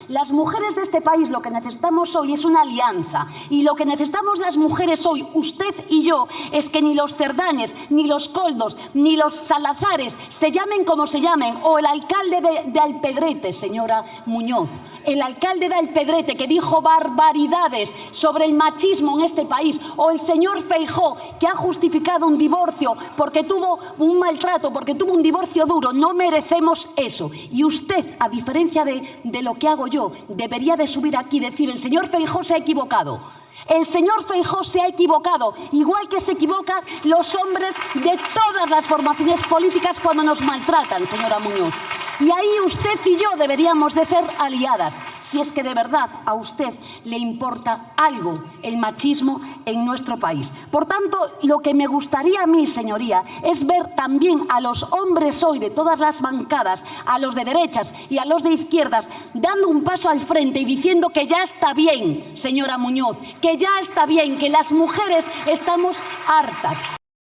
Las mujeres de este país lo que necesitamos hoy es una alianza, y lo que necesitamos las mujeres hoy, usted y yo, es que ni los Cerdanes, ni los Koldos, ni los Salazares, se llamen como se llamen, o el alcalde de Alpedrete, señora Muñoz, el alcalde de Alpedrete que dijo barbaridades sobre el machismo en este país, o el señor Feijóo que ha justificado un divorcio porque tuvo un maltrato, porque tuvo un divorcio duro. No merecemos eso. Y usted, a diferencia de lo que hago yo, debería de subir aquí y decir: el señor Feijóo se ha equivocado. El señor Feijóo se ha equivocado, igual que se equivocan los hombres de todas las formaciones políticas cuando nos maltratan, señora Muñoz. Y ahí usted y yo deberíamos de ser aliadas, si es que de verdad a usted le importa algo el machismo en nuestro país. Por tanto, lo que me gustaría a mí, señoría, es ver también a los hombres hoy de todas las bancadas, a los de derechas y a los de izquierdas, dando un paso al frente y diciendo que ya está bien, señora Muñoz, que ya está bien, que las mujeres estamos hartas.